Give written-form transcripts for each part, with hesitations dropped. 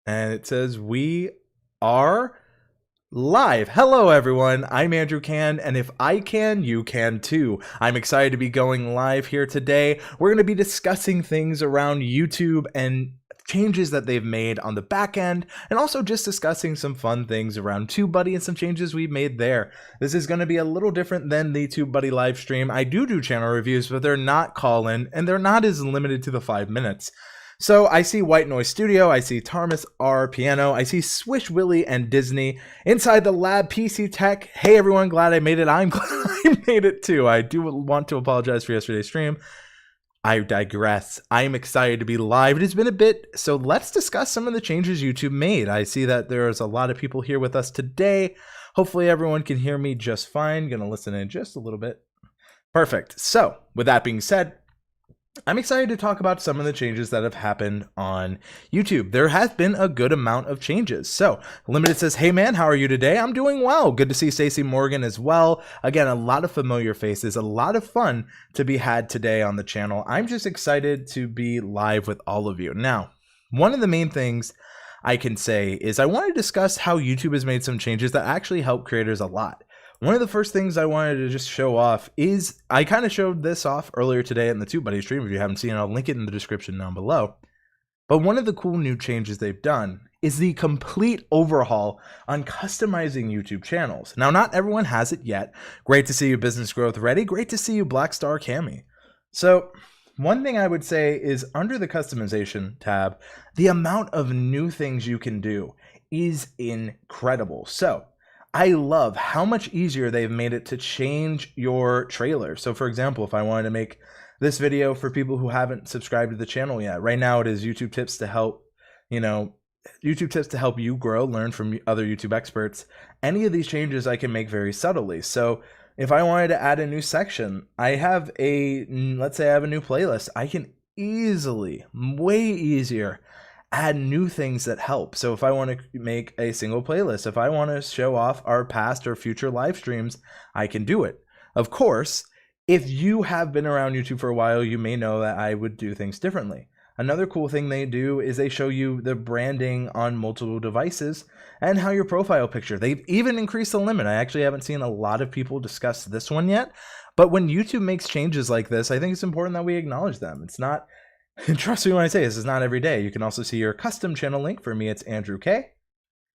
And it says we are live. Hello, everyone. I'm Andrew Can, and if I can, you can too. I'm excited to be going live here today. We're going to be discussing things around YouTube and changes that they've made on the back end, and also just discussing some fun things around TubeBuddy and some changes we've made there. This is going to be a little different than the TubeBuddy live stream. I do channel reviews, but they're not call-in, and they're not as limited to the 5 minutes. So I see White Noise Studio, I see Tarmus R Piano, I see Swish Willie and Disney inside the lab. PC Tech. Hey everyone, glad I made it. I'm glad I made it too. I do want to apologize for yesterday's stream. I digress. I'm excited to be live. It has been a bit, so let's discuss some of the changes YouTube made. I see that there's a lot of people here with us today. Hopefully everyone can hear me just fine. Gonna listen in just a little bit. Perfect. So with that being said, I'm excited to talk about some of the changes that have happened on YouTube. There has been a good amount of changes. So Limited says, hey man, how are you today? I'm doing well. Good to see Stacey Morgan as well. Again, a lot of familiar faces, a lot of fun to be had today on the channel. I'm just excited to be live with all of you. Now, one of the main things I can say is I want to discuss how YouTube has made some changes that actually help creators a lot. One of the first things I wanted to just show off is, I kind of showed this off earlier today in the TubeBuddy stream. If you haven't seen it, I'll link it in the description down below. But one of the cool new changes they've done is the complete overhaul on customizing YouTube channels. Now, not everyone has it yet. Great to see you, Business Growth Ready. Great to see you, Black Star Cami. So one thing I would say is under the customization tab, the amount of new things you can do is incredible. So I love how much easier they've made it to change your trailer. So for example, if I wanted to make this video for people who haven't subscribed to the channel yet, right now it is YouTube tips to help, YouTube tips to help you grow, learn from other YouTube experts. Any of these changes I can make very subtly. So if I wanted to add a new section, I have let's say I have a new playlist, I can easily, way easier, add new things that help. So if I want to make a single playlist, if I want to show off our past or future live streams, I can do it. Of course, if you have been around YouTube for a while, you may know that I would do things differently. Another cool thing they do is they show you the branding on multiple devices and how your profile picture. They've even increased the limit. I actually haven't seen a lot of people discuss this one yet, but when YouTube makes changes like this, I think it's important that we acknowledge them. It's not, trust me when I say this is not every day. You can also see your custom channel link. For me, it's Andrew K.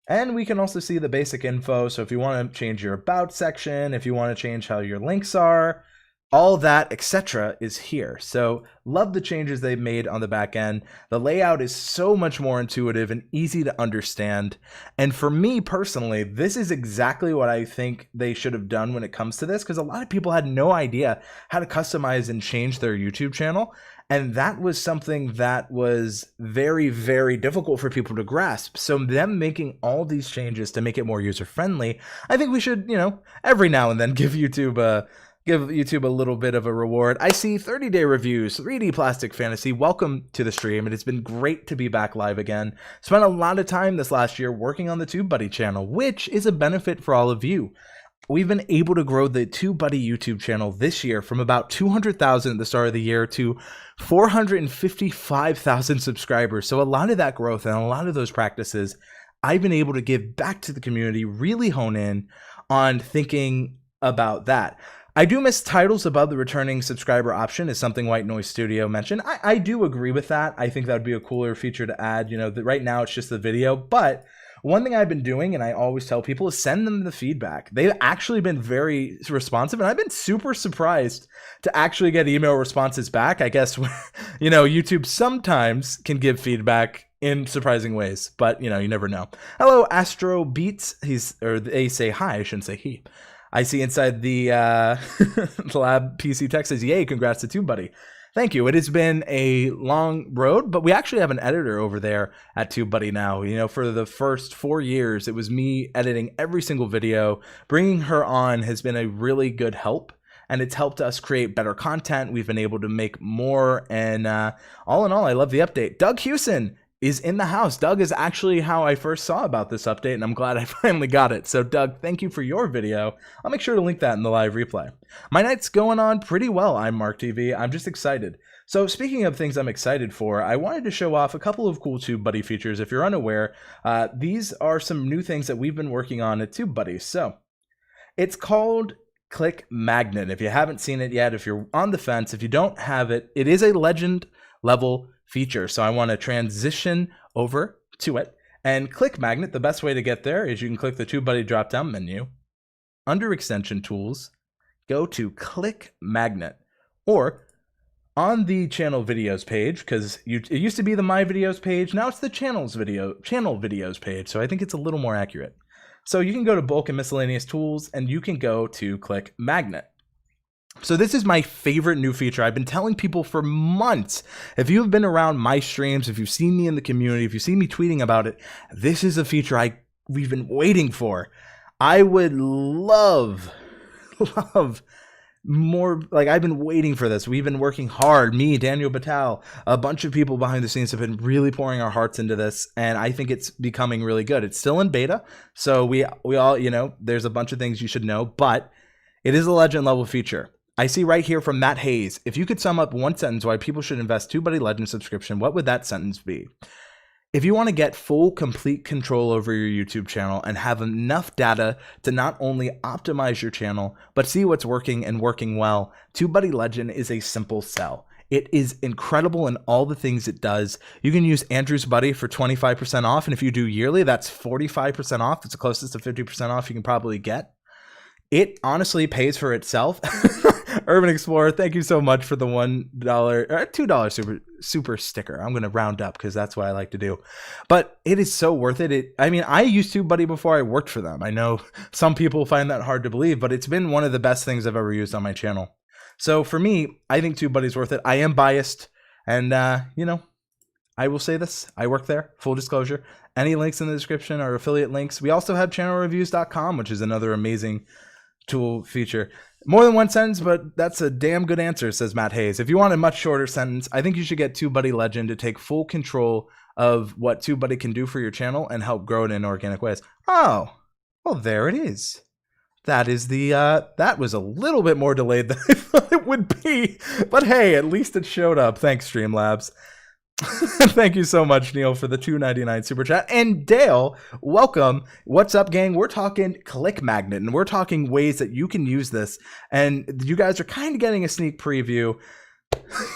And we can also see the basic info. So if you want to change your about section, if you want to change how your links are, all that, etc. is here. So love the changes they've made on the back end. The layout is so much more intuitive and easy to understand. And for me personally, this is exactly what I think they should have done when it comes to this, because a lot of people had no idea how to customize and change their YouTube channel. And that was something that was very, very difficult for people to grasp. So them making all these changes to make it more user-friendly, I think we should, every now and then give YouTube a little bit of a reward. I see 30-day reviews, 3D Plastic Fantasy. Welcome to the stream. It has been great to be back live again. Spent a lot of time this last year working on the TubeBuddy channel, which is a benefit for all of you. We've been able to grow the TubeBuddy YouTube channel this year from about 200,000 at the start of the year to 455,000 subscribers. So a lot of that growth and a lot of those practices I've been able to give back to the community, really hone in on thinking about that. I do miss titles above the returning subscriber option, is something White Noise Studio mentioned. I do agree with that. I think that would be a cooler feature to add. Right now it's just the video, but one thing I've been doing, and I always tell people, is send them the feedback. They've actually been very responsive, and I've been super surprised to actually get email responses back. I guess, YouTube sometimes can give feedback in surprising ways, but you never know. Hello, Astro Beats. They say hi. I shouldn't say he. I see inside the lab. PC Tech says, yay, congrats to TubeBuddy. Thank you. It has been a long road, but we actually have an editor over there at TubeBuddy now. For the first 4 years, it was me editing every single video. Bringing her on has been a really good help, and it's helped us create better content. We've been able to make more, and all in all, I love the update. Doug Hewson is in the house. Doug is actually how I first saw about this update, and I'm glad I finally got it. So Doug, thank you for your video. I'll make sure to link that in the live replay. My night's going on pretty well. I'm Mark TV. I'm just excited. So speaking of things I'm excited for, I wanted to show off a couple of cool TubeBuddy features. If you're unaware, these are some new things that we've been working on at TubeBuddy. So it's called Click Magnet. If you haven't seen it yet, if you're on the fence, if you don't have it, it is a legend level feature. So I want to transition over to it. And Click Magnet, the best way to get there is you can click the TubeBuddy drop-down menu. Under Extension Tools, go to Click Magnet. Or on the channel videos page, because it used to be the My Videos page, now it's the channel videos page, so I think it's a little more accurate. So you can go to Bulk and Miscellaneous Tools, and you can go to Click Magnet. So this is my favorite new feature. I've been telling people for months. If you've been around my streams, if you've seen me in the community, if you've seen me tweeting about it, this is a feature we've been waiting for. I would love more, like, I've been waiting for this. We've been working hard. Me, Daniel Batal, a bunch of people behind the scenes have been really pouring our hearts into this, and I think it's becoming really good. It's still in beta, so we all, you know, there's a bunch of things you should know, but it is a legend level feature. I see right here from Matt Hayes, if you could sum up one sentence why people should invest TubeBuddy Legend subscription, what would that sentence be? If you want to get full, complete control over your YouTube channel and have enough data to not only optimize your channel, but see what's working and working well, TubeBuddy Legend is a simple sell. It is incredible in all the things it does. You can use Andrew's Buddy for 25% off, and if you do yearly, that's 45% off. It's the closest to 50% off you can probably get. It honestly pays for itself. Urban Explorer, thank you so much for the $1 or $2 super sticker. I'm going to round up because that's what I like to do. But it is so worth it. I mean, I used TubeBuddy before I worked for them. I know some people find that hard to believe, but it's been one of the best things I've ever used on my channel. So for me, I think TubeBuddy's worth it. I am biased, and you know, I will say this. I work there, full disclosure. Any links in the description are affiliate links. We also have channelreviews.com, which is another amazing tool feature. More than one sentence, but that's a damn good answer, says Matt Hayes. If you want a much shorter sentence, I think you should get TubeBuddy Legend to take full control of what TubeBuddy can do for your channel and help grow it in organic ways. Oh, well, there it is. That is the, that was a little bit more delayed than I thought it would be, but hey, at least it showed up. Thanks, Streamlabs. Thank you so much, Neil, for the $2.99 super chat. And Dale, welcome. What's up, gang? We're talking Click Magnet, and we're talking ways that you can use this. And you guys are kind of getting a sneak preview.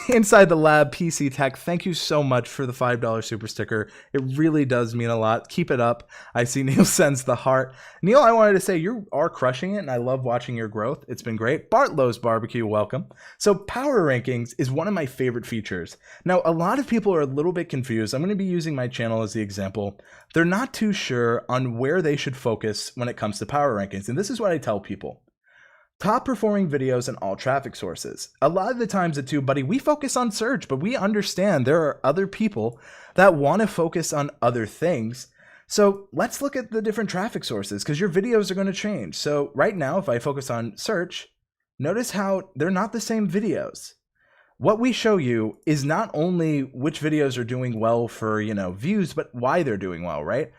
Inside the Lab PC Tech, thank you so much for the $5 super sticker. It really does mean a lot. Keep it up. I see Neil sends the heart. Neil, I wanted to say you are crushing it, and I love watching your growth. It's been great. Bartlow's Barbecue, welcome. So Power Rankings is one of my favorite features. Now, a lot of people are a little bit confused. I'm going to be using my channel as the example. They're not too sure on where they should focus when it comes to Power Rankings, and this is what I tell people. Top performing videos and all traffic sources. A lot of the times at TubeBuddy, we focus on search, but we understand there are other people that want to focus on other things. So let's look at the different traffic sources because your videos are going to change. So right now, if I focus on search, notice how they're not the same videos. What we show you is not only which videos are doing well for, you know, views, but why they're doing well, right?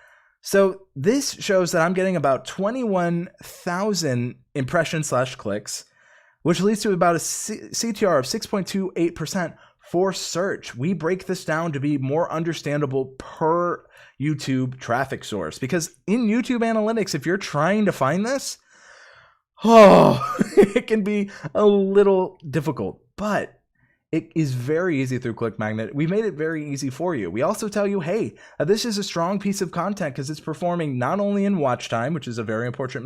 So this shows that I'm getting about 21,000 impressions/clicks, which leads to about a CTR of 6.28% for search. We break this down to be more understandable per YouTube traffic source, because in YouTube analytics, if you're trying to find this, it can be a little difficult, but it is very easy through Click Magnet. We made it very easy for you. We also tell you, hey, this is a strong piece of content because it's performing not only in watch time, which is a very important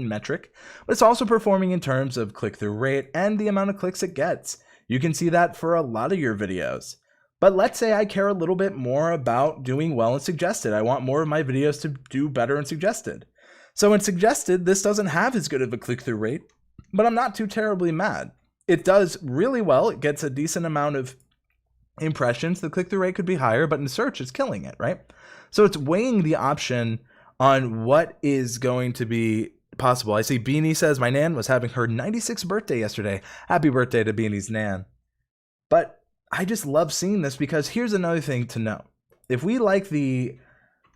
metric, but it's also performing in terms of click-through rate and the amount of clicks it gets. You can see that for a lot of your videos. But let's say I care a little bit more about doing well in suggested. I want more of my videos to do better in suggested. So in suggested, this doesn't have as good of a click-through rate, but I'm not too terribly mad. It does really well. It gets a decent amount of impressions. The click-through rate could be higher, but in search, it's killing it, right? So it's weighing the option on what is going to be possible. I see Beanie says, my Nan was having her 96th birthday yesterday. Happy birthday to Beanie's Nan. But I just love seeing this because here's another thing to know. If we like the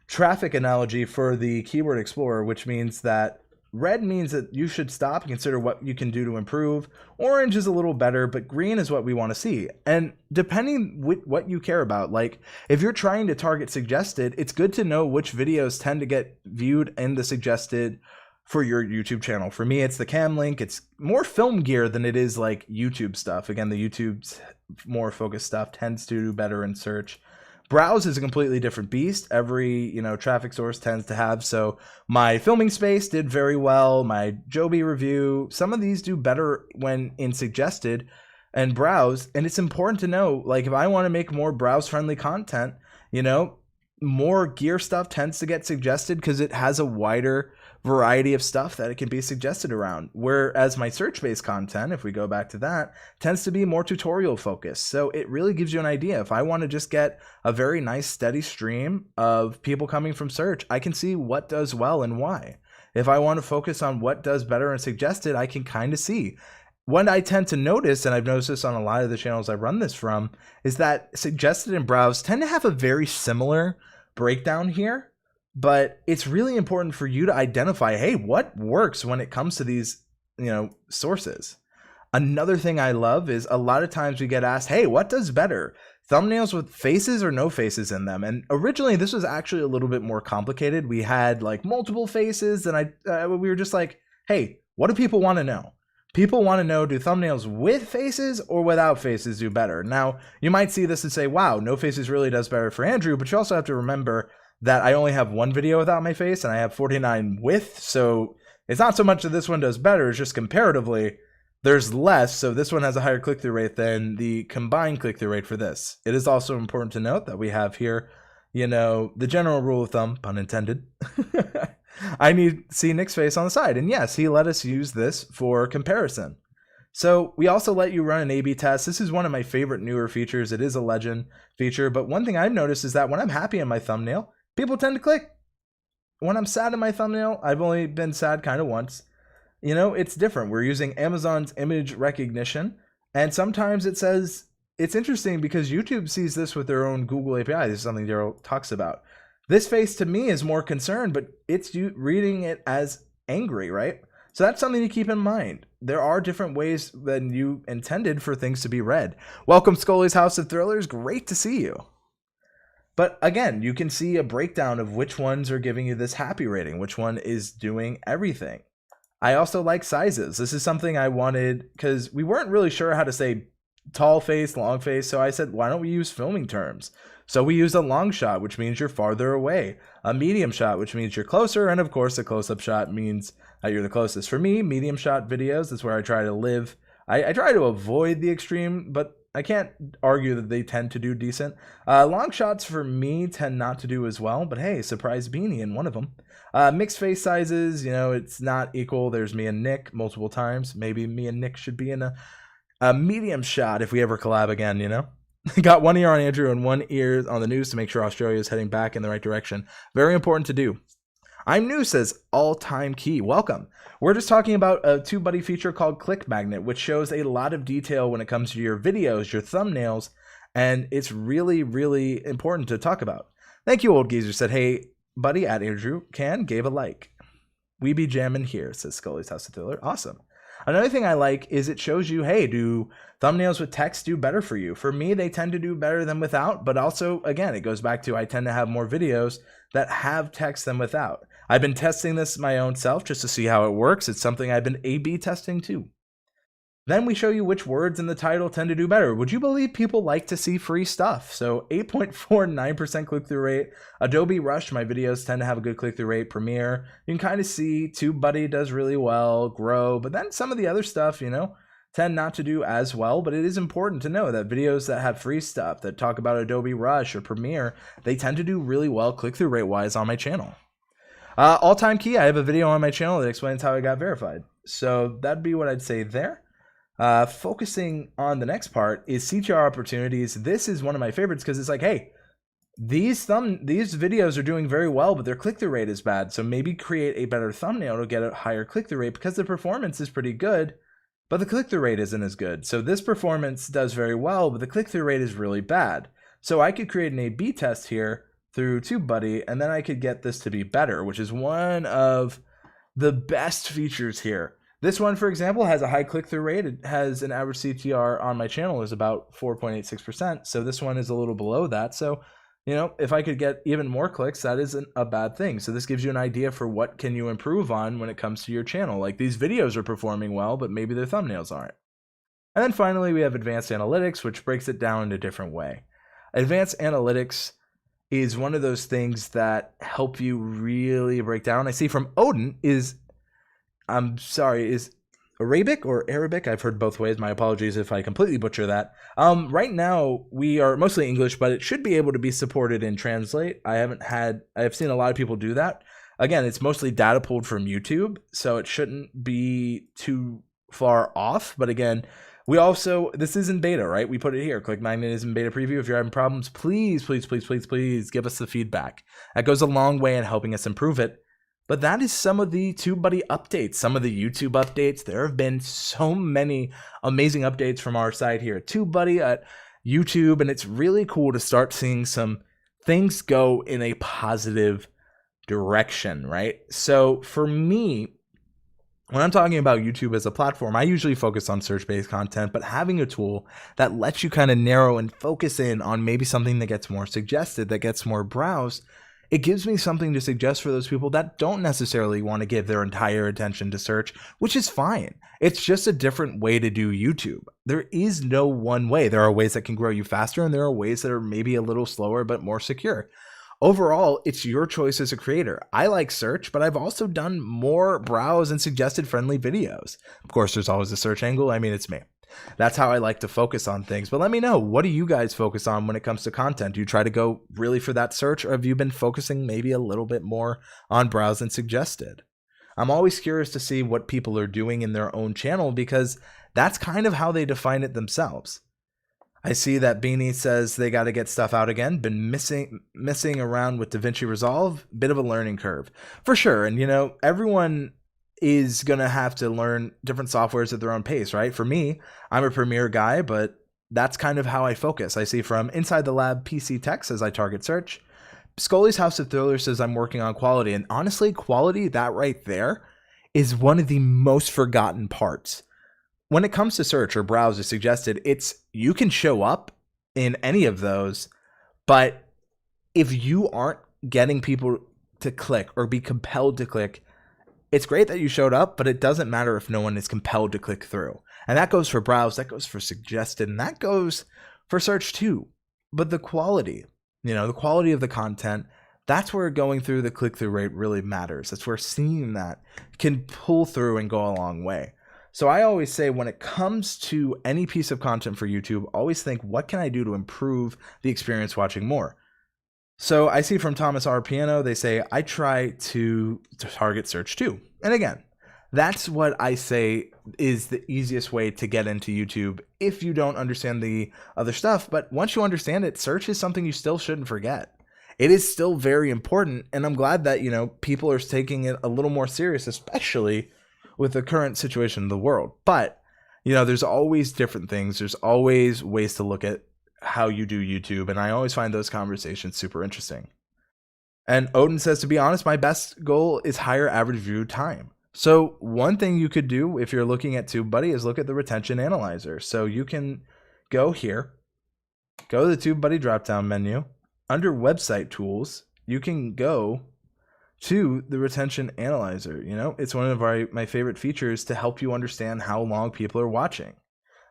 traffic analogy for the Keyword Explorer, which means that red means that you should stop and consider what you can do to improve. Orange is a little better, but green is what we want to see. And depending what you care about, like if you're trying to target suggested, it's good to know which videos tend to get viewed in the suggested for your YouTube channel. For me, it's the cam link. It's more film gear than it is like YouTube stuff. Again, the YouTube's more focused stuff tends to do better in search. Browse is a completely different beast. Every, traffic source tends to have. So my filming space did very well. My Joby review, some of these do better when in suggested and browse. And it's important to know, like if I want to make more browse friendly content, more gear stuff tends to get suggested because it has a wider variety of stuff that it can be suggested around. Whereas my search-based content, if we go back to that, tends to be more tutorial focused. So it really gives you an idea. If I want to just get a very nice steady stream of people coming from search, I can see what does well and why. If I want to focus on what does better and suggested, I can kind of see. What I tend to notice, and I've noticed this on a lot of the channels I run this from, is that suggested and browse tend to have a very similar breakdown here. But it's really important for you to identify, hey, what works when it comes to these, sources. Another thing I love is a lot of times we get asked, hey, what does better? Thumbnails with faces or no faces in them? And originally this was actually a little bit more complicated. We had like multiple faces and we were just like, hey, what do people want to know? People want to know, do thumbnails with faces or without faces do better? Now, you might see this and say, wow, no faces really does better for Andrew, but you also have to remember that I only have one video without my face and I have 49 with, so it's not so much that this one does better, it's just comparatively there's less, so this one has a higher click-through rate than the combined click-through rate for this. It is also important to note that we have here, the general rule of thumb, pun intended. I need to see Nick's face on the side, and yes, he let us use this for comparison. So we also let you run an A/B test. This is one of my favorite newer features. It is a legend feature, but one thing I've noticed is that when I'm happy in my thumbnail, people tend to click. When I'm sad in my thumbnail, I've only been sad kind of once. It's different. We're using Amazon's image recognition. And sometimes it says, it's interesting because YouTube sees this with their own Google API. This is something Daryl talks about. This face to me is more concerned, but it's you reading it as angry, right? So that's something to keep in mind. There are different ways than you intended for things to be read. Welcome, Scully's House of Thrillers. Great to see you. But again, you can see a breakdown of which ones are giving you this happy rating, which one is doing everything. I also like sizes. This is something I wanted because we weren't really sure how to say tall face, long face. So I said, why don't we use filming terms? So we use a long shot, which means you're farther away, a medium shot, which means you're closer. And of course, a close-up shot means you're the closest. For me, medium shot videos, that's where I try to live. I try to avoid the extreme, but I can't argue that they tend to do decent. Long shots for me tend not to do as well, but hey, surprise Beanie in one of them. Mixed face sizes, it's not equal. There's me and Nick multiple times. Maybe me and Nick should be in a medium shot if we ever collab again, Got one ear on Andrew and one ear on the news to make sure Australia is heading back in the right direction. Very important to do. I'm new, says all-time key. Welcome. We're just talking about a TubeBuddy feature called Click Magnet, which shows a lot of detail when it comes to your videos, your thumbnails, and it's really, really important to talk about. Thank you, Old Geezer. Said, hey, buddy, at Andrew Can gave a like. We be jamming here, says Scully's House of Thriller. Awesome. Another thing I like is it shows you, hey, do thumbnails with text do better for you? For me, they tend to do better than without, but also, again, it goes back to I tend to have more videos that have text than without. I've been testing this my own self just to see how it works. It's something I've been A/B testing too. Then we show you which words in the title tend to do better. Would you believe people like to see free stuff? So 8.49% click-through rate. Adobe Rush, my videos tend to have a good click-through rate. Premiere, you can kind of see TubeBuddy does really well, Grow, but then some of the other stuff, tend not to do as well. But it is important to know that videos that have free stuff, that talk about Adobe Rush or Premiere, they tend to do really well click-through rate-wise on my channel. All-time key, I have a video on my channel that explains how I got verified. So that'd be what I'd say there. Focusing on the next part is CTR opportunities. This is one of my favorites because it's like, hey, these videos are doing very well, but their click-through rate is bad. So maybe create a better thumbnail to get a higher click-through rate because the performance is pretty good, but the click-through rate isn't as good. So this performance does very well, but the click-through rate is really bad. So I could create an A/B test here through TubeBuddy, and then I could get this to be better, which is one of the best features here. This one, for example, has a high click-through rate. It has an average CTR on my channel is about 4.86%. So this one is a little below that. So, you know, if I could get even more clicks, that isn't a bad thing. So this gives you an idea for what can you improve on when it comes to your channel. Like these videos are performing well, but maybe their thumbnails aren't. And then finally, we have advanced analytics, which breaks it down in a different way. Advanced analytics is one of those things that help you really break down. I see from Odin is Arabic or Arabic? I've heard both ways. My apologies if I completely butcher that. Right now, we are mostly English, but it should be able to be supported in Translate. I have seen a lot of people do that. Again, it's mostly data pulled from YouTube, so it shouldn't be too far off. But again, this is in beta, right? We put it here. Click 9 minutes in beta preview. If you're having problems, please give us the feedback. That goes a long way in helping us improve it. But that is some of the TubeBuddy updates, some of the YouTube updates. There have been so many amazing updates from our side here at TubeBuddy at YouTube, and it's really cool to start seeing some things go in a positive direction, right? So for me, when I'm talking about YouTube as a platform, I usually focus on search-based content, but having a tool that lets you kind of narrow and focus in on maybe something that gets more suggested, that gets more browsed, it gives me something to suggest for those people that don't necessarily want to give their entire attention to search, which is fine. It's just a different way to do YouTube. There is no one way. There are ways that can grow you faster, and there are ways that are maybe a little slower but more secure. Overall, it's your choice as a creator. I like search, but I've also done more browse and suggested friendly videos. Of course, there's always a search angle. I mean, it's me. That's how I like to focus on things. But let me know, what do you guys focus on when it comes to content? Do you try to go really for that search, or have you been focusing maybe a little bit more on browse and suggested? I'm always curious to see what people are doing in their own channel, because that's kind of how they define it themselves. I see that Beanie says they got to get stuff out again. Been messing around with DaVinci Resolve. Bit of a learning curve for sure. And, you know, everyone is going to have to learn different softwares at their own pace, right? For me, I'm a Premiere guy, but that's kind of how I focus. I see from Inside the Lab PC Tech says I target search. Scully's House of Thriller says I'm working on quality. And honestly, quality, that right there, is one of the most forgotten parts. When it comes to search or browse or suggested, you can show up in any of those, but if you aren't getting people to click or be compelled to click, it's great that you showed up, but it doesn't matter if no one is compelled to click through. And that goes for browse, that goes for suggested, and that goes for search too. But the quality, the quality of the content, that's where going through the click-through rate really matters. That's where seeing that can pull through and go a long way. So I always say, when it comes to any piece of content for YouTube, always think, what can I do to improve the experience watching more? So I see from Thomas R. Piano, they say, I try to target search too. And again, that's what I say is the easiest way to get into YouTube if you don't understand the other stuff. But once you understand it, search is something you still shouldn't forget. It is still very important. And I'm glad that, people are taking it a little more serious, especially with the current situation in the world. But, there's always different things. There's always ways to look at how you do YouTube, and I always find those conversations super interesting. And Odin says, to be honest, my best goal is higher average view time. So one thing you could do if you're looking at TubeBuddy is look at the retention analyzer. So you can go here, go to the TubeBuddy drop-down menu. Under website tools, you can go to the retention analyzer. It's one of my favorite features to help you understand how long people are watching.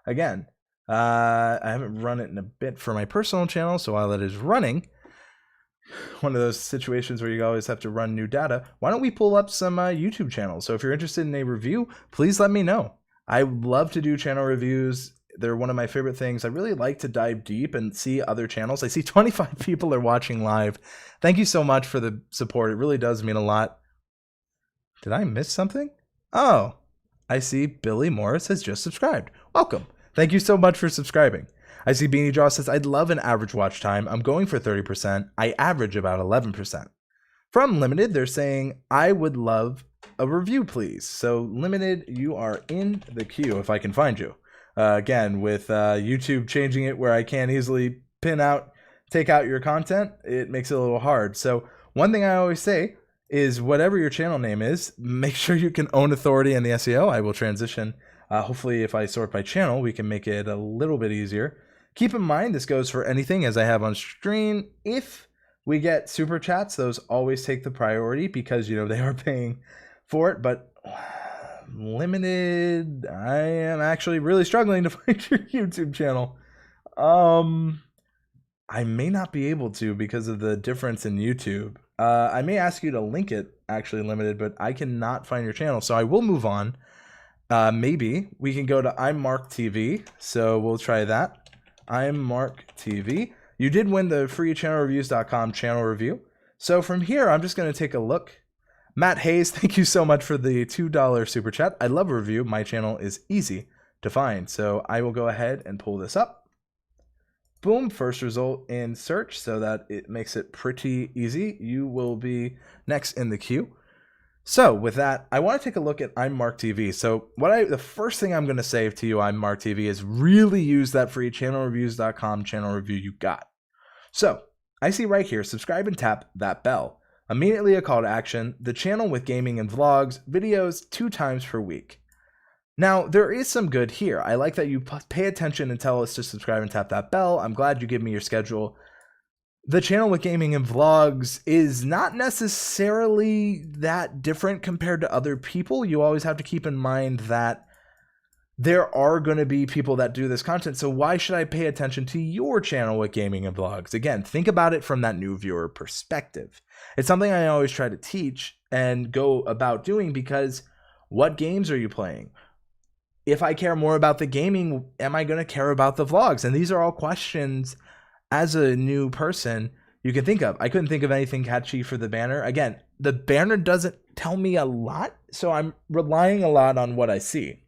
Again, I haven't run it in a bit for my personal channel, so while it is running, one of those situations where you always have to run new data, why don't we pull up some YouTube channels? So if you're interested in a review, please let me know. I love to do channel reviews. They're one of my favorite things. I really like to dive deep and see other channels. I see 25 people are watching live. Thank you so much for the support. It really does mean a lot. Did I miss something? Oh, I see Billy Morris has just subscribed. Welcome. Thank you so much for subscribing. I see Beanie Jaw says, I'd love an average watch time. I'm going for 30%. I average about 11%. From Limited, they're saying, I would love a review, please. So Limited, you are in the queue if I can find you. Again, with YouTube changing it where I can't easily take out your content, it makes it a little hard. So one thing I always say is whatever your channel name is, make sure you can own authority in the SEO. I will transition. Hopefully, if I sort by channel, we can make it a little bit easier. Keep in mind, this goes for anything as I have on screen. If we get super chats, those always take the priority because, you know, they are paying for it. But limited, I am actually really struggling to find your YouTube channel. I may not be able to because of the difference in YouTube. I may ask you to link it, actually, limited, but I cannot find your channel. So I will move on. Maybe we can go to I'm Mark TV. So we'll try that. I'm Mark TV. You did win the free channelreviews.com channel review. So from here, I'm just going to take a look. Matt Hayes, thank you so much for the $2 super chat. I love a review. My channel is easy to find. So I will go ahead and pull this up. Boom, first result in search, so that it makes it pretty easy. You will be next in the queue. So with that, I want to take a look at I'm Mark TV. So the first thing I'm going to say to you, I'm Mark TV, is really use that free channelreviews.com channel review you got. So I see right here, subscribe and tap that bell. Immediately a call to action, the channel with gaming and vlogs, videos 2 times per week. Now, there is some good here. I like that you pay attention and tell us to subscribe and tap that bell. I'm glad you give me your schedule. The channel with gaming and vlogs is not necessarily that different compared to other people. You always have to keep in mind that there are going to be people that do this content. So why should I pay attention to your channel with gaming and vlogs? Again, think about it from that new viewer perspective. It's something I always try to teach and go about doing because what games are you playing? If I care more about the gaming, am I going to care about the vlogs? And these are all questions as a new person you can think of. I couldn't think of anything catchy for the banner. Again, the banner doesn't tell me a lot, so I'm relying a lot on what I see.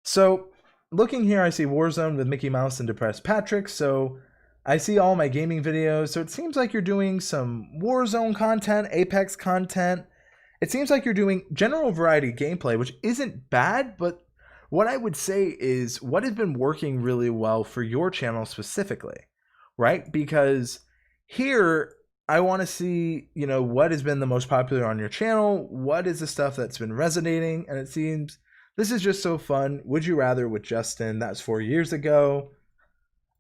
So looking here, I see Warzone with Mickey Mouse and Depressed Patrick. So I see all my gaming videos. So it seems like you're doing some Warzone content, Apex content. It seems like you're doing general variety gameplay, which isn't bad, but what I would say is what has been working really well for your channel specifically, right? Because here I want to see, you know, what has been the most popular on your channel, what is the stuff that's been resonating, and it seems this is just so fun. Would You Rather with Justin, that's 4 years ago.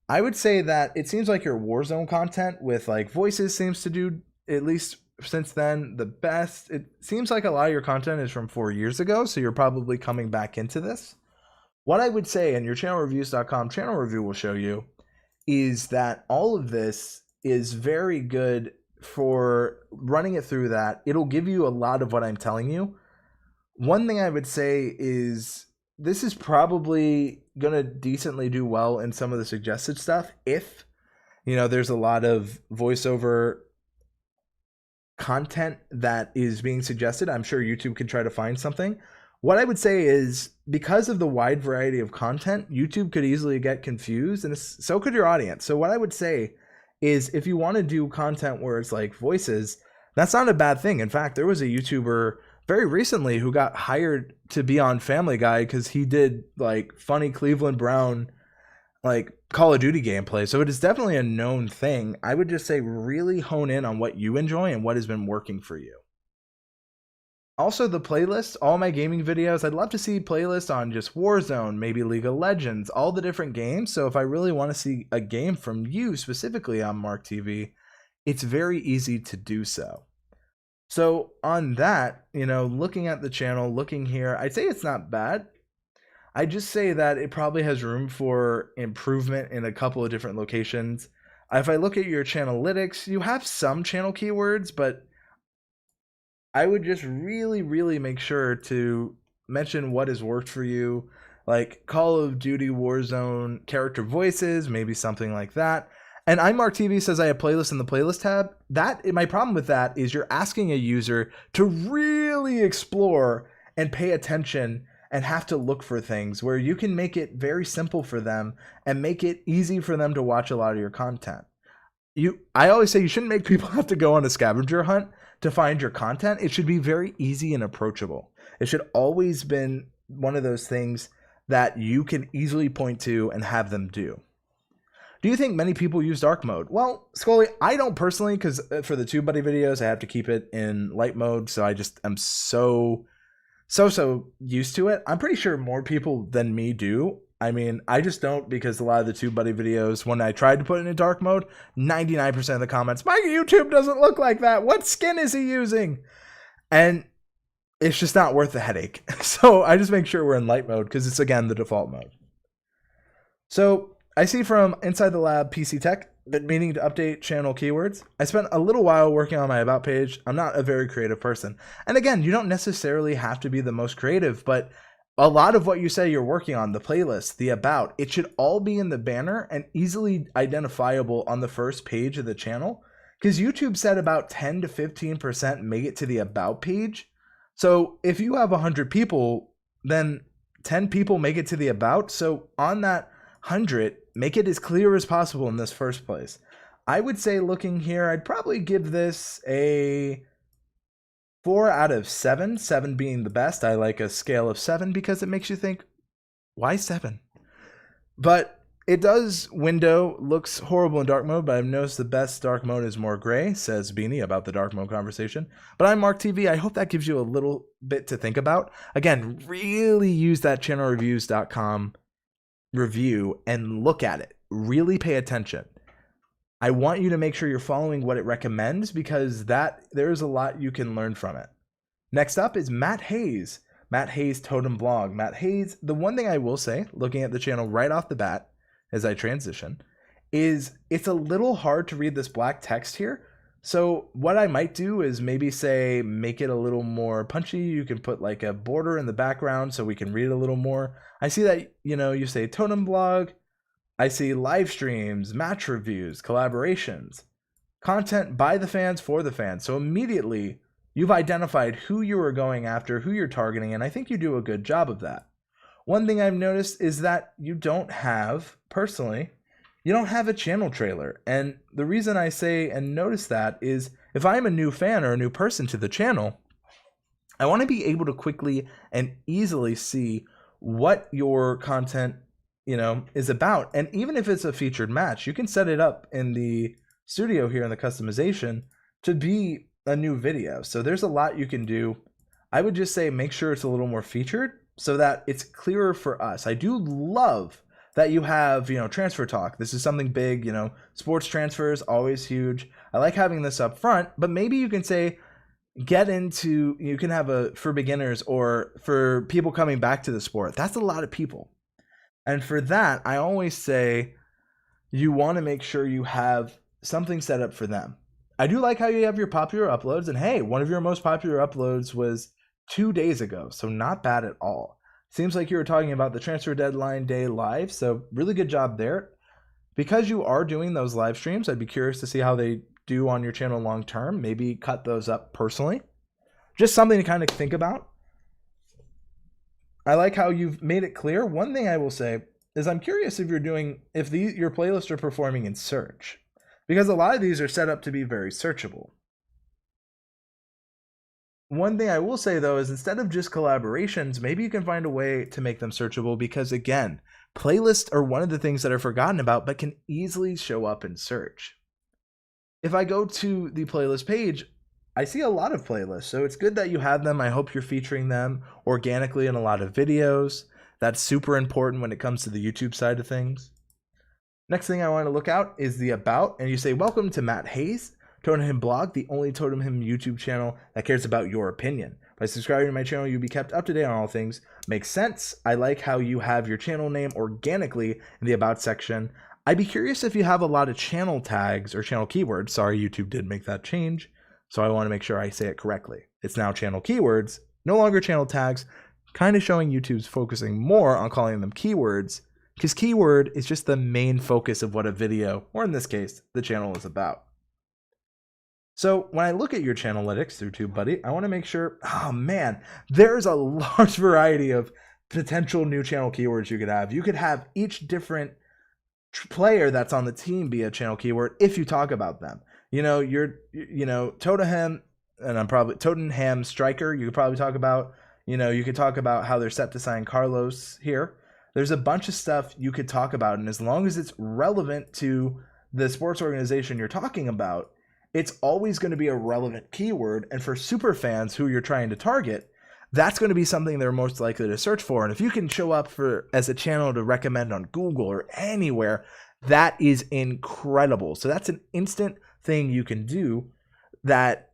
I would say that it seems like your Warzone content with like voices seems to do, at least since then, the best. It seems like a lot of your content is from 4 years ago, so you're probably coming back into this. What I would say, and your channelreviews.com channel review will show you, is that all of this is very good for running it through that. It'll give you a lot of what I'm telling you. One thing I would say is this is probably going to decently do well in some of the suggested stuff if, you know, there's a lot of voiceover content that is being suggested. I'm sure YouTube can try to find something. What I would say is because of the wide variety of content, YouTube could easily get confused, and so could your audience. So what I would say is if you want to do content where it's like voices, that's not a bad thing. In fact, there was a YouTuber very recently who got hired to be on Family Guy because he did like funny Cleveland Brown like Call of Duty gameplay. So it is definitely a known thing. I would just say really hone in on what you enjoy and what has been working for you. Also the playlist, all my gaming videos, I'd love to see playlists on just Warzone, maybe League of Legends, all the different games. So if I really want to see a game from you specifically on Mark TV, it's very easy to do so. So on that, you know, looking at the channel, looking here, I'd say it's not bad. I just say that it probably has room for improvement in a couple of different locations. If I look at your channelytics, you have some channel keywords, but I would just really make sure to mention what has worked for you, like Call of Duty Warzone character voices, maybe something like that. And iMark TV says I have playlists in the playlist tab. My problem with that is you're asking a user to really explore and pay attention and have to look for things where you can make it very simple for them and make it easy for them to watch a lot of your content. I always say you shouldn't make people have to go on a scavenger hunt to find your content. It should be very easy and approachable. It should always been one of those things that you can easily point to and have them do. Do you think many people use dark mode? Well, Scully, I don't personally, because for the TubeBuddy videos, I have to keep it in light mode. So I just am so used to it. I'm pretty sure more people than me do. I mean, I just don't, because a lot of the TubeBuddy videos, when I tried to put it in dark mode, 99% of the comments, my YouTube doesn't look like that. What skin is he using? And it's just not worth the headache. So I just make sure we're in light mode because it's, again, the default mode. So I see from Inside the Lab PC Tech, been meaning to update channel keywords. I spent a little while working on my about page. I'm not a very creative person. And again, you don't necessarily have to be the most creative, but a lot of what you say you're working on, the playlist, the about, it should all be in the banner and easily identifiable on the first page of the channel. Because YouTube said about 10 to 15% make it to the about page. So if you have 100 people, then 10 people make it to the about. So on that 100, make it as clear as possible in this first place. I would say, looking here, I'd probably give this a 4 out of 7, 7 being the best. I like a scale of 7 because it makes you think, why 7? But it does, window looks horrible in dark mode, but I've noticed the best dark mode is more gray, says Beanie about the dark mode conversation. But I'm Mark TV. I hope that gives you a little bit to think about. Again, really use that channelreviews.com review and look at it. Really pay attention. I want you to make sure you're following what it recommends, because there's a lot you can learn from it. Next up is Matt Hayes. Matt Hayes Totem Blog. Matt Hayes, the one thing I will say, looking at the channel right off the bat as I transition, is it's a little hard to read this black text here. So what I might do is maybe say, make it a little more punchy. You can put like a border in the background so we can read it a little more. I see that, you say Totem Blog. I see live streams, match reviews, collaborations, content by the fans for the fans. So immediately you've identified who you are going after, who you're targeting, and I think you do a good job of that. One thing I've noticed is that you don't have, personally, you don't have a channel trailer. And the reason I say and notice that is, if I'm a new fan or a new person to the channel, I want to be able to quickly and easily see what your content is about. And even if it's a featured match, you can set it up in the studio here in the customization to be a new video. So there's a lot you can do. I would just say make sure it's a little more featured so that it's clearer for us. I do love that you have, transfer talk. This is something big, sports transfers, always huge. I like having this up front, but maybe you can say, you can have a for beginners or for people coming back to the sport. That's a lot of people. And for that, I always say you want to make sure you have something set up for them. I do like how you have your popular uploads. And hey, one of your most popular uploads was 2 days ago. So not bad at all. Seems like you were talking about the transfer deadline day live. So really good job there. Because you are doing those live streams, I'd be curious to see how they do on your channel long term. Maybe cut those up personally. Just something to kind of think about. I like how you've made it clear. One thing I will say is I'm curious if your playlists are performing in search, because a lot of these are set up to be very searchable. One thing I will say though is, instead of just collaborations, maybe you can find a way to make them searchable, because again, playlists are one of the things that are forgotten about but can easily show up in search. If I go to the playlist page, I see a lot of playlists, so it's good that you have them. I hope you're featuring them organically in a lot of videos. That's super important when it comes to the YouTube side of things. Next thing I want to look out is the about, and you say, welcome to Matt Hayes, Totem Him Blog, the only Totem Him YouTube channel that cares about your opinion. By subscribing to my channel, you'll be kept up to date on all things. Makes sense. I like how you have your channel name organically in the about section. I'd be curious if you have a lot of channel tags or channel keywords. Sorry, YouTube did make that change. So I want to make sure I say it correctly. It's now channel keywords, no longer channel tags, kind of showing YouTube's focusing more on calling them keywords, because keyword is just the main focus of what a video, or in this case, the channel, is about. So when I look at your channelytics through TubeBuddy, I want to make sure, oh man, there's a large variety of potential new channel keywords you could have. You could have each different player that's on the team be a channel keyword if you talk about them. Tottenham, and I'm probably Tottenham striker. You could probably talk about, you could talk about how they're set to sign Carlos here. There's a bunch of stuff you could talk about, and as long as it's relevant to the sports organization you're talking about, it's always going to be a relevant keyword. And for super fans who you're trying to target, that's going to be something they're most likely to search for. And if you can show up for as a channel to recommend on Google or anywhere, that is incredible. So that's an instant thing you can do that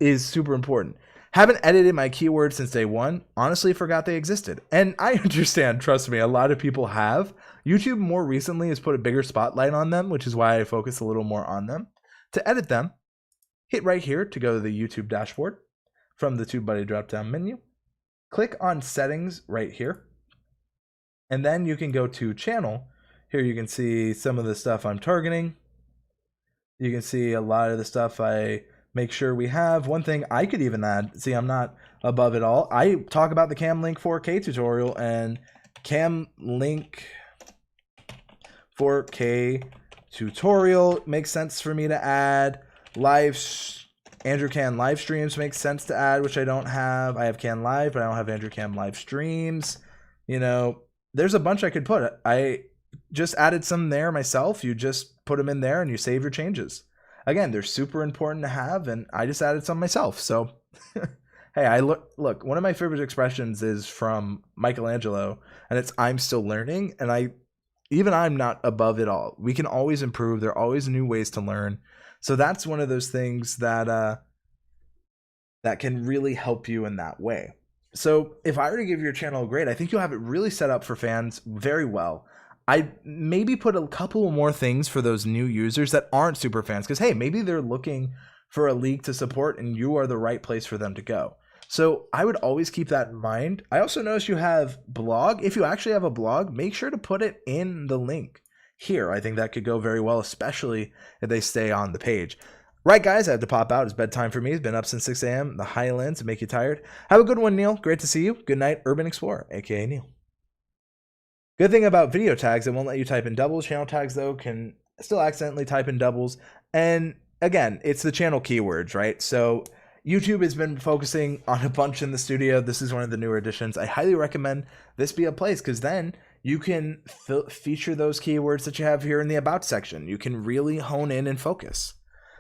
is super important. Haven't edited my keywords since day one. Honestly, forgot they existed. And I understand, trust me, a lot of people have. YouTube more recently has put a bigger spotlight on them, which is why I focus a little more on them. To edit them, hit right here to go to the YouTube dashboard. From the TubeBuddy drop-down menu, click on Settings right here. And then you can go to Channel. Here you can see some of the stuff I'm targeting. You can see a lot of the stuff I make sure we have. One thing I could even add, see, I'm not above it all. I talk about the CamLink 4K tutorial, and CamLink 4K tutorial makes sense for me to add. Andrew Can live streams makes sense to add, which I don't have. I have Can Live, but I don't have Andrew Can live streams. You know, there's a bunch I could put. I just added some there myself. You just put them in there and you save your changes. Again, they're super important to have, and I just added some myself. So, hey, look, one of my favorite expressions is from Michelangelo, and it's "I'm still learning," and I'm not above it all. We can always improve. There are always new ways to learn. So that's one of those things that that can really help you in that way. So if I were to give your channel a grade, I think you'll have it really set up for fans very well. I maybe put a couple more things for those new users that aren't super fans, because hey, maybe they're looking for a league to support and you are the right place for them to go. So I would always keep that in mind. I also notice you have blog. If you actually have a blog, make sure to put it in the link here. I think that could go very well, especially if they stay on the page. Right, guys, I had to pop out. It's bedtime for me. It's been up since 6 a.m. The Highlands make you tired. Have a good one, Neil. Great to see you. Good night, Urban Explorer, aka Neil. Good thing about video tags, it won't let you type in doubles. Channel tags, though, can still accidentally type in doubles. And again, it's the channel keywords, right? So YouTube has been focusing on a bunch in the studio. This is one of the newer additions. I highly recommend this be a place, because then you can feature those keywords that you have here in the About section. You can really hone in and focus.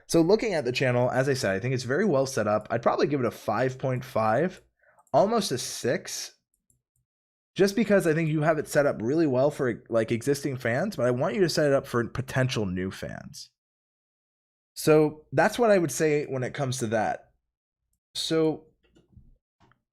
So looking at the channel, as I said, I think it's very well set up. I'd probably give it a 5.5, almost a 6, just because I think you have it set up really well for like existing fans, but I want you to set it up for potential new fans. So that's what I would say when it comes to that. So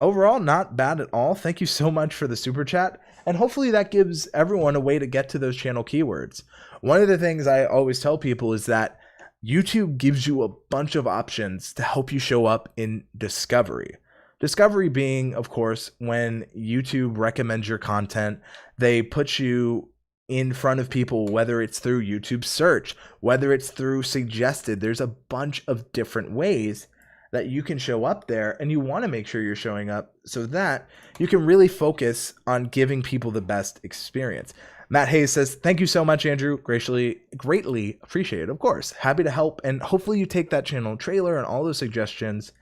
overall, not bad at all. Thank you so much for the super chat. And hopefully that gives everyone a way to get to those channel keywords. One of the things I always tell people is that YouTube gives you a bunch of options to help you show up in discovery. Discovery being, of course, when YouTube recommends your content, they put you in front of people, whether it's through YouTube search, whether it's through suggested. There's a bunch of different ways that you can show up there, and you want to make sure you're showing up so that you can really focus on giving people the best experience. Matt Hayes says, thank you so much, Andrew. Greatly appreciated, of course. Happy to help, and hopefully you take that channel trailer and all those suggestions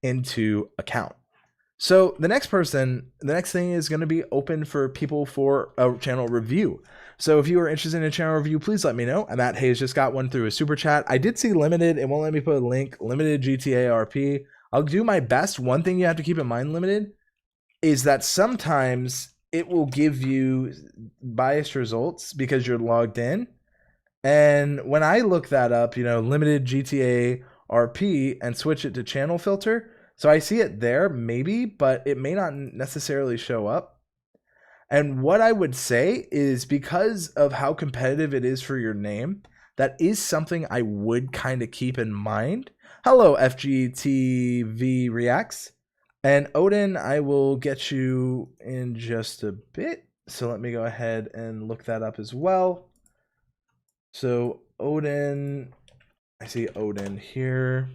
into account. So the next thing is going to be open for people for a channel review. So if you are interested in a channel review, please let me know. Matt Hayes just got one through a super chat. I did see Limited. It won't let me put a link. Limited GTA RP. I'll do my best. One thing you have to keep in mind, Limited, is that sometimes it will give you biased results because you're logged in. And when I look that up, Limited GTA RP and switch it to channel filter, so I see it there, maybe, but it may not necessarily show up. And what I would say is, because of how competitive it is for your name, that is something I would kind of keep in mind. Hello, FGTV Reacts. And Odin, I will get you in just a bit. So let me go ahead and look that up as well. So Odin, I see Odin here.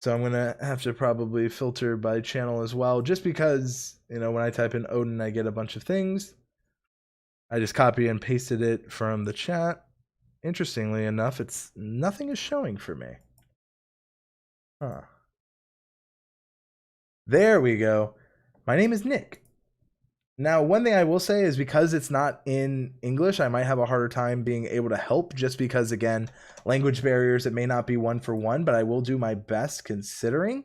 So I'm going to have to probably filter by channel as well, just because, when I type in Odin, I get a bunch of things. I just copy and pasted it from the chat. Interestingly enough, nothing is showing for me. Huh. There we go. My name is Nick. Now, one thing I will say is because it's not in English, I might have a harder time being able to help just because, again, language barriers, it may not be one for one, but I will do my best considering.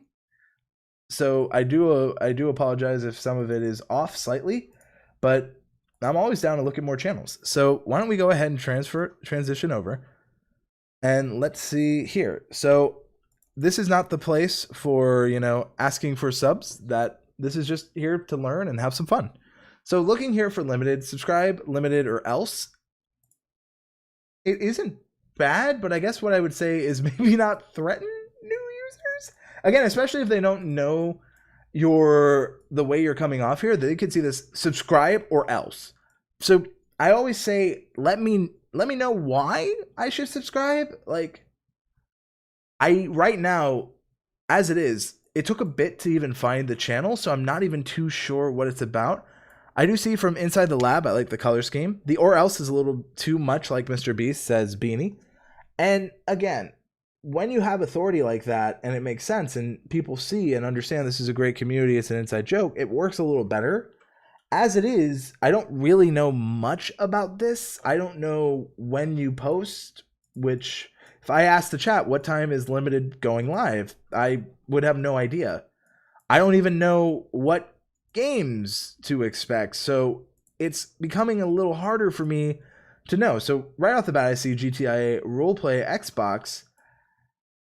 So I do apologize if some of it is off slightly, but I'm always down to look at more channels. So why don't we go ahead and transition over, and let's see here. So this is not the place for, asking for subs. This is just here to learn and have some fun. So looking here for limited, subscribe, limited, or else. It isn't bad, but I guess what I would say is maybe not threaten new users. Again, especially if they don't know the way you're coming off here, they could see this subscribe or else. So I always say, let me know why I should subscribe. Like, right now, as it is, it took a bit to even find the channel, so I'm not even too sure what it's about. I do see from inside the lab, I like the color scheme. The or else is a little too much like Mr. Beast, says Beanie. And again, when you have authority like that and it makes sense and people see and understand this is a great community, it's an inside joke, it works a little better. As it is, I don't really know much about this. I don't know when you post, which if I asked the chat what time is limited going live, I would have no idea. I don't even know what games to expect, so it's becoming a little harder for me to know. So right off the bat, I see GTA Roleplay Xbox.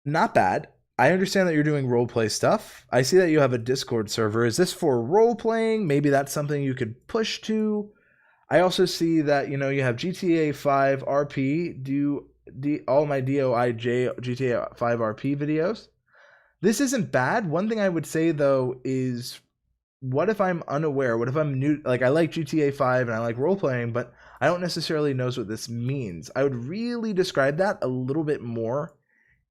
Not bad. I understand that you're doing roleplay stuff. I see that you have a Discord server. Is this for role-playing? Maybe that's something you could push to. I also see that, you have GTA 5 RP. Do all my DOIJ GTA 5 RP videos. This isn't bad. One thing I would say, though, is what if I'm unaware? What if I'm new? Like, I like GTA 5 and I like role-playing, but I don't necessarily know what this means. I would really describe that a little bit more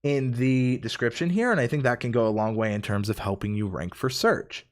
in the description here, and I think that can go a long way in terms of helping you rank for search.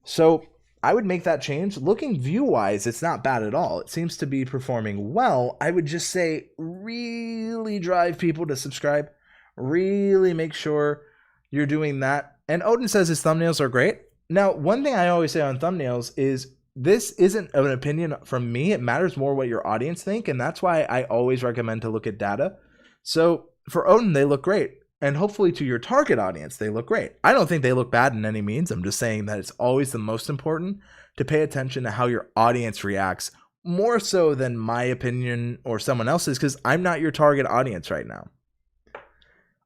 So I would make that change. Looking view-wise, it's not bad at all. It seems to be performing well. I would just say really drive people to subscribe. Really make sure you're doing that. And Odin says his thumbnails are great. Now, one thing I always say on thumbnails is this isn't an opinion from me. It matters more what your audience think, and that's why I always recommend to look at data. So for Odin, they look great. And hopefully to your target audience, they look great. I don't think they look bad in any means. I'm just saying that it's always the most important to pay attention to how your audience reacts, more so than my opinion or someone else's, because I'm not your target audience right now.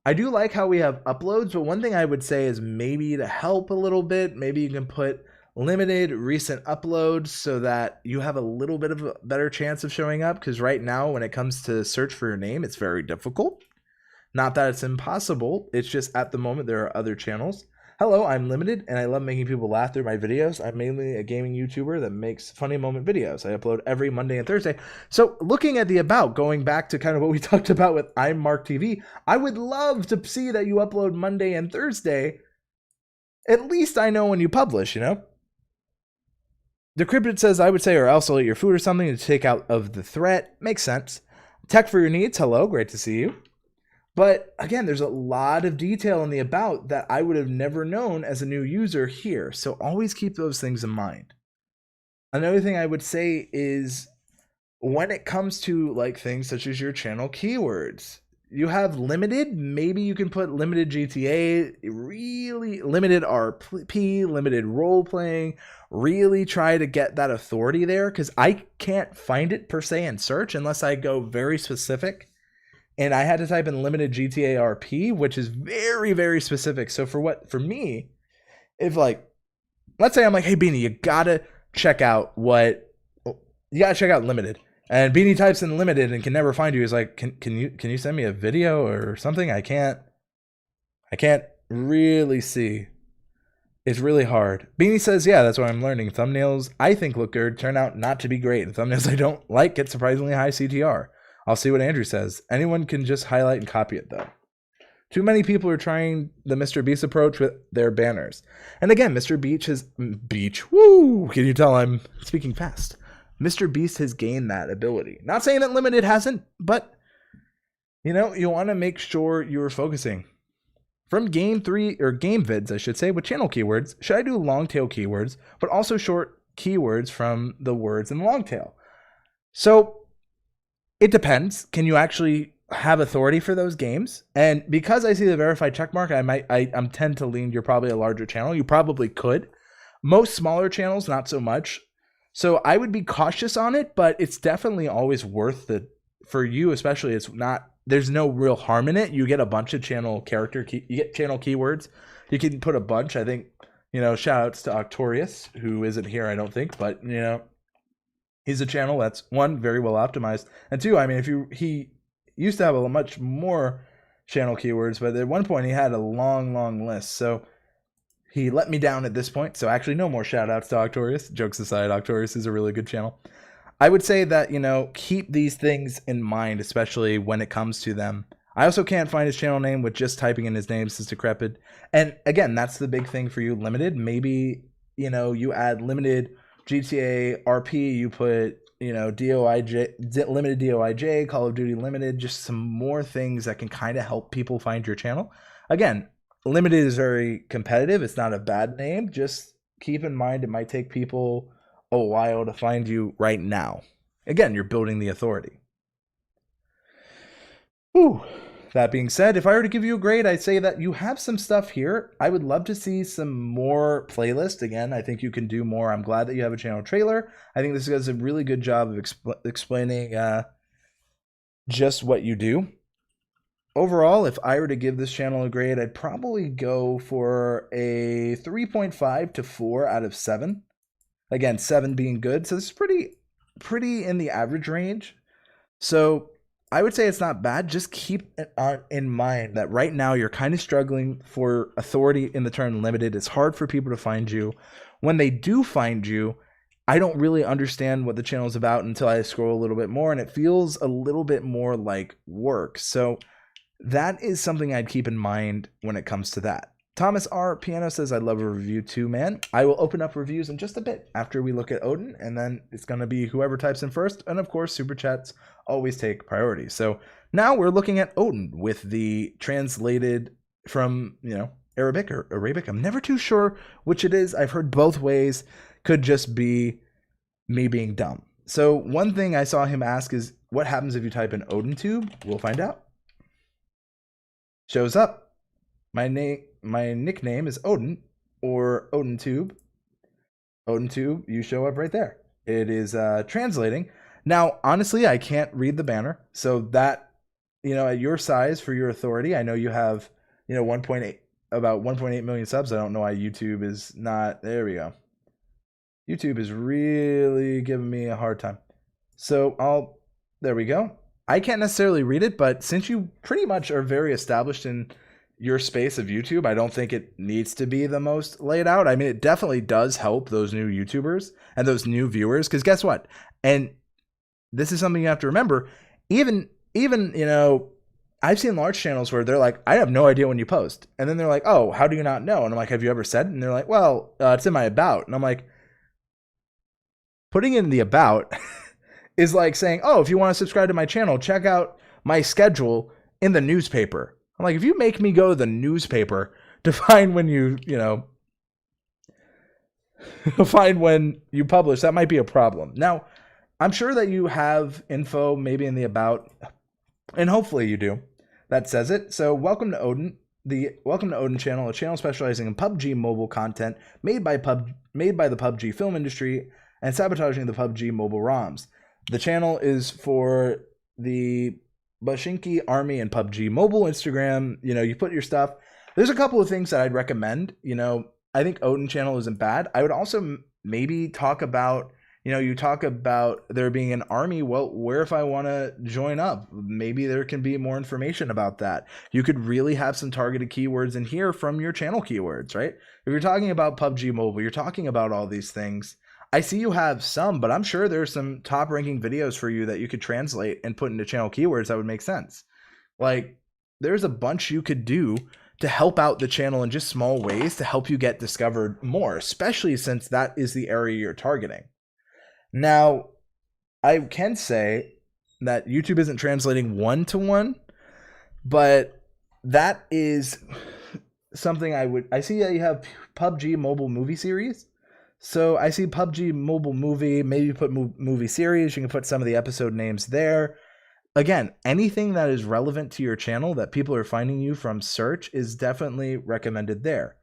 I do like how we have uploads, but one thing I would say is maybe to help a little bit, maybe you can put limited recent uploads so that you have a little bit of a better chance of showing up, because right now when it comes to search for your name, it's very difficult. Not that it's impossible, it's just at the moment there are other channels. Hello, I'm Limited, and I love making people laugh through my videos. I'm mainly a gaming YouTuber that makes funny moment videos. I upload every Monday and Thursday. So looking at the about, going back to kind of what we talked about with I'm Mark TV, I would love to see that you upload Monday and Thursday. At least I know when you publish, Decrypted says, I would say, or else I'll eat your food or something to take out of the threat. Makes sense. Tech for your needs. Hello, great to see you. But again, there's a lot of detail in the about that I would have never known as a new user here. So always keep those things in mind. Another thing I would say is when it comes to like things such as your channel keywords, you have limited, maybe you can put limited GTA, really limited RP, limited role playing, really try to get that authority there, because I can't find it per se in search unless I go very specific. And I had to type in limited GTA RP, which is very, very specific. So for me, if like, let's say I'm like, hey Beanie, you gotta check out limited. And Beanie types in limited and can never find you. He's like, can you send me a video or something? I can't really see. It's really hard. Beanie says, yeah, that's what I'm learning. Thumbnails I think look good, turn out not to be great. And thumbnails I don't like get surprisingly high CTR. I'll see what Andrew says. Anyone can just highlight and copy it though. Too many people are trying the Mr. Beast approach with their banners. And again, Mr. Beach, woo! Can you tell I'm speaking fast? Mr. Beast has gained that ability. Not saying that Limited hasn't, but you want to make sure you're focusing. From game vids, I should say, with channel keywords, should I do long tail keywords, but also short keywords from the words in the long tail. So it depends. Can you actually have authority for those games? And because I see the verified check mark, I'm tend to lean you're probably a larger channel. You probably could. Most smaller channels, not so much. So I would be cautious on it, but it's definitely always worth it for you, especially. It's not, there's no real harm in it. You get a bunch of channel you get channel keywords. You can put a bunch. I think, shout outs to Octorius, who isn't here, I don't think, but he's a channel that's, one, very well optimized, and two, I mean, he used to have a much more channel keywords, but at one point he had a long list. So he let me down at this point. So actually, no more shout outs to Octorius. Jokes aside, Octorius is a really good channel. I would say that, keep these things in mind, especially when it comes to them. I also can't find his channel name with just typing in his name, since decrepit. And again, that's the big thing for you, limited. Maybe, you add limited GTA RP, you put, DOIJ, limited DOIJ, Call of Duty limited, just some more things that can kind of help people find your channel. Again, limited is very competitive. It's not a bad name. Just keep in mind it might take people a while to find you right now. Again, you're building the authority. Whew. That being said, if I were to give you a grade, I'd say that you have some stuff here. I would love to see some more playlists. Again, I think you can do more. I'm glad that you have a channel trailer. I think this does a really good job of explaining just what you do. Overall, if I were to give this channel a grade, I'd probably go for a 3.5 to 4 out of 7. Again, 7 being good, so this is pretty in the average range. So I would say it's not bad. Just keep in mind that right now you're kind of struggling for authority in the term limited. It's hard for people to find you. When they do find you, I don't really understand what the channel is about until I scroll a little bit more, and it feels a little bit more like work. So that is something I'd keep in mind when it comes to that. Thomas R. Piano says, I'd love a review too, man. I will open up reviews in just a bit after we look at Odin, and then it's going to be whoever types in first. And of course, super chats always take priority. So now we're looking at Odin with the translated from, Arabic or Arabic. I'm never too sure which it is. I've heard both ways. Could just be me being dumb. So one thing I saw him ask is, what happens if you type in Odin tube? We'll find out. Shows up. My nickname is Odin, or Odin Tube. Odin Tube, you show up right there. It is translating. Now, honestly, I can't read the banner, so that, at your size for your authority, I know you have, about 1.8 million subs. I don't know why YouTube is not. There we go. YouTube is really giving me a hard time. So there we go. I can't necessarily read it, but since you pretty much are very established in your space of YouTube, I don't think it needs to be the most laid out. I mean, it definitely does help those new YouTubers and those new viewers, because guess what? And this is something you have to remember. Even I've seen large channels where they're like, I have no idea when you post. And then they're like, oh, how do you not know? And I'm like, have you ever said? And they're like, well, it's in my about. And I'm like, putting in the about is like saying, oh, if you want to subscribe to my channel, check out my schedule in the newspaper. I'm like, if you make me go to the newspaper to find when find when you publish, that might be a problem. Now, I'm sure that you have info maybe in the about, and hopefully you do, that says it. So welcome to Odin. Welcome to Odin channel, a channel specializing in PUBG mobile content made by the PUBG film industry and sabotaging the PUBG mobile ROMs. The channel is for the Bashinki Army and PUBG mobile. Instagram, you put your stuff. There's a couple of things that I'd recommend. I think Odin channel isn't bad. I would also maybe talk about, you talk about there being an army. Well, where if I want to join up? Maybe there can be more information about that. You could really have some targeted keywords in here from your channel keywords, right? If you're talking about PUBG mobile, you're talking about all these things. I see you have some, but I'm sure there's some top ranking videos for you that you could translate and put into channel keywords that would make sense. Like, there's a bunch you could do to help out the channel in just small ways to help you get discovered more, especially since that is the area you're targeting. Now, I can say that YouTube isn't translating one-to-one, but that is something I see that you have PUBG mobile movie series. So I see PUBG Mobile Movie, maybe put movie series. You can put some of the episode names there. Again, anything that is relevant to your channel that people are finding you from search is definitely recommended there.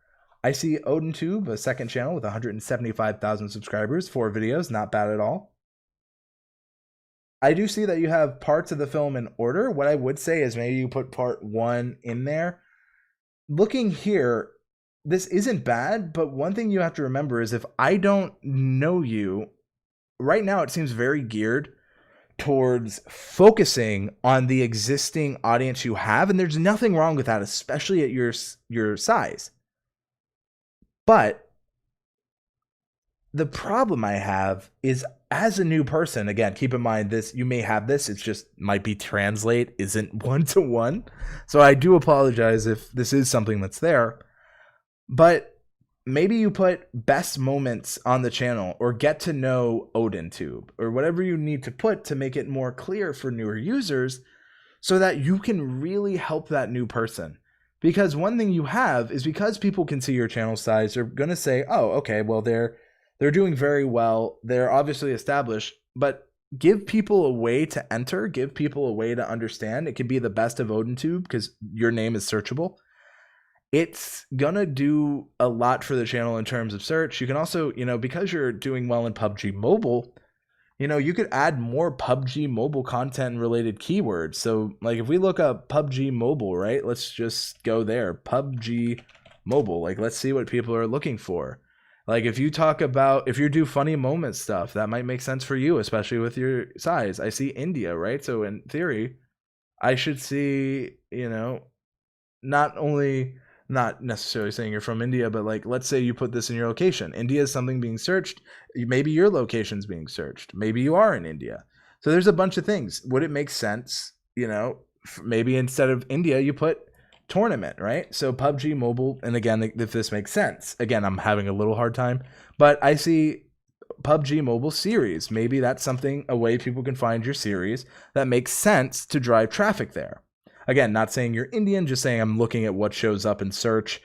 I see OdinTube, a second channel with 175,000 subscribers, 4 videos, not bad at all. I do see that you have parts of the film in order. What I would say is maybe you put part 1 in there. Looking here, this isn't bad, but one thing you have to remember is if I don't know you, right now it seems very geared towards focusing on the existing audience you have, and there's nothing wrong with that, especially at your size. But the problem I have is, as a new person, again, keep in mind this, you may have this, it's just might be translate isn't one-to-one. So I do apologize if this is something that's there. But maybe you put best moments on the channel, or get to know OdinTube, or whatever you need to put to make it more clear for newer users so that you can really help that new person. Because one thing you have is, because people can see your channel size, they're going to say, oh, okay, well, they're doing very well. They're obviously established, but give people a way to enter, give people a way to understand. It can be the best of OdinTube because your name is searchable. It's gonna do a lot for the channel in terms of search. You can also, because you're doing well in PUBG Mobile, you could add more PUBG Mobile content related keywords. So like if we look up PUBG Mobile, right? Let's just go there. PUBG Mobile. Like, let's see what people are looking for. Like if you do funny moment stuff, that might make sense for you, especially with your size. I see India, right? So in theory, I should see, not necessarily saying you're from India, but like, let's say you put this in your location. India is something being searched. Maybe your location's being searched. Maybe you are in India. So there's a bunch of things. Would it make sense, maybe instead of India, you put tournament, right? So PUBG Mobile, and again, if this makes sense. Again, I'm having a little hard time, but I see PUBG Mobile series. Maybe that's a way people can find your series that makes sense to drive traffic there. Again, not saying you're Indian, just saying I'm looking at what shows up in search.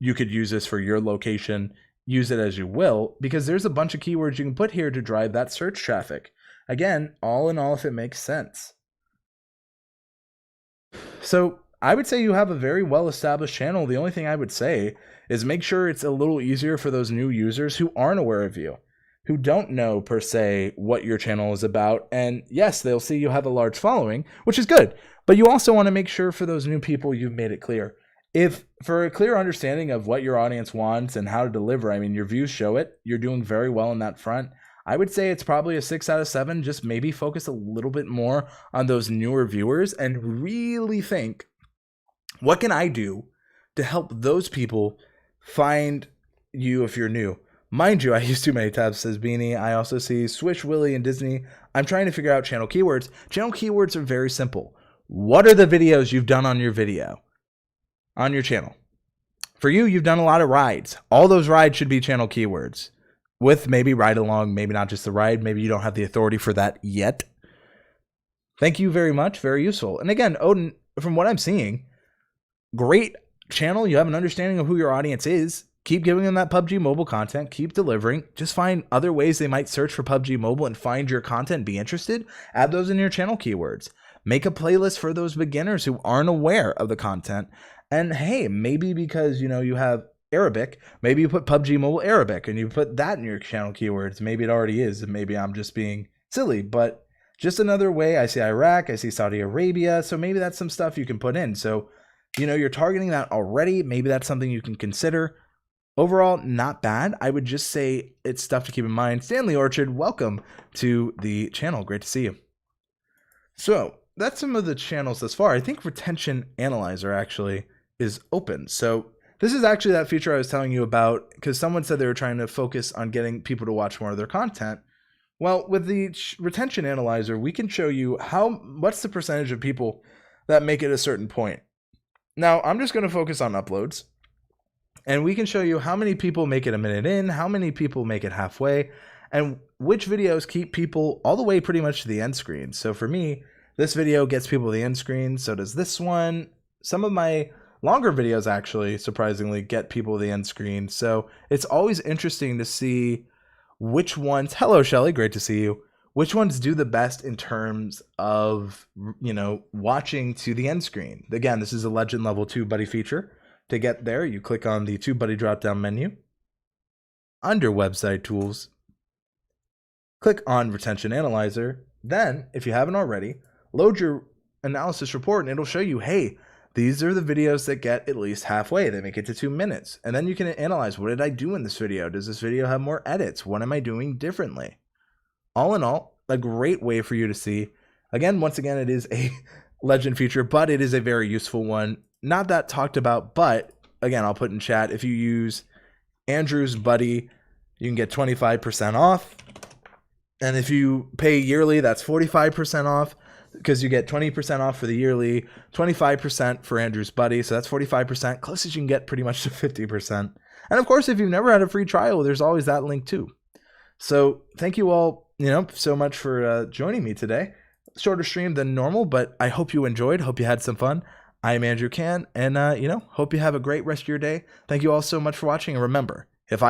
You could use this for your location, use it as you will, because there's a bunch of keywords you can put here to drive that search traffic. Again, all in all, if it makes sense. So I would say you have a very well-established channel. The only thing I would say is make sure it's a little easier for those new users who aren't aware of you, who don't know per se what your channel is about. And yes, they'll see you have a large following, which is good. But you also want to make sure for those new people you've made it clear. If for a clear understanding of what your audience wants and how to deliver, I mean, your views show it. You're doing very well in that front. I would say it's probably a 6 out of 7. Just maybe focus a little bit more on those newer viewers and really think, what can I do to help those people find you if you're new? Mind you, I use too many tabs, says Beanie. I also see Swish, Willie, and Disney. I'm trying to figure out channel keywords. Channel keywords are very simple. What are the videos you've done on your channel? For you, you've done a lot of rides. All those rides should be channel keywords, with maybe ride along, maybe not just the ride. Maybe you don't have the authority for that yet. Thank you very much. Very useful. And again, Odin, from what I'm seeing, great channel. You have an understanding of who your audience is. Keep giving them that PUBG Mobile content. Keep delivering. Just find other ways they might search for PUBG Mobile and find your content, be interested. Add those in your channel keywords. Make a playlist for those beginners who aren't aware of the content. And hey, maybe because you have Arabic, maybe you put PUBG Mobile Arabic and you put that in your channel keywords. Maybe it already is, and maybe I'm just being silly, but just another way. I see Iraq, I see Saudi Arabia, so maybe that's some stuff you can put in. So you're targeting that already. Maybe that's something you can consider. Overall, not bad. I would just say it's stuff to keep in mind. Stanley Orchard, welcome to the channel. Great to see you. So that's some of the channels thus far. I think Retention Analyzer actually is open. So this is actually that feature I was telling you about, because someone said they were trying to focus on getting people to watch more of their content. Well, with the Retention Analyzer, we can show you what's the percentage of people that make it a certain point. Now, I'm just going to focus on uploads, and we can show you how many people make it a minute in, how many people make it halfway, and which videos keep people all the way pretty much to the end screen. So for me, this video gets people to the end screen. So does this one. Some of my Longer videos actually, surprisingly, get people to the end screen. So it's always interesting to see which ones, hello Shelly, great to see you, which ones do the best in terms of, watching to the end screen. Again, this is a Legend Level 2 Buddy feature. To get there, you click on the TubeBuddy drop-down menu. Under Website Tools, click on Retention Analyzer. Then, if you haven't already, load your analysis report and it'll show you, hey, these are the videos that get at least halfway. They make it to 2 minutes. And then you can analyze, what did I do in this video? Does this video have more edits? What am I doing differently? All in all, a great way for you to see. Again, once again, it is a Legend feature, but it is a very useful one. Not that talked about, but again, I'll put in chat, if you use Andrew's Buddy, you can get 25% off. And if you pay yearly, that's 45% off, because you get 20% off for the yearly, 25% for Andrew's Buddy. So that's 45%, closest you can get pretty much to 50%. And of course, if you've never had a free trial, there's always that link too. So thank you all, so much for joining me today. Shorter stream than normal, but I hope you enjoyed. Hope you had some fun. I'm Andrew Can, and hope you have a great rest of your day. Thank you all so much for watching, and remember,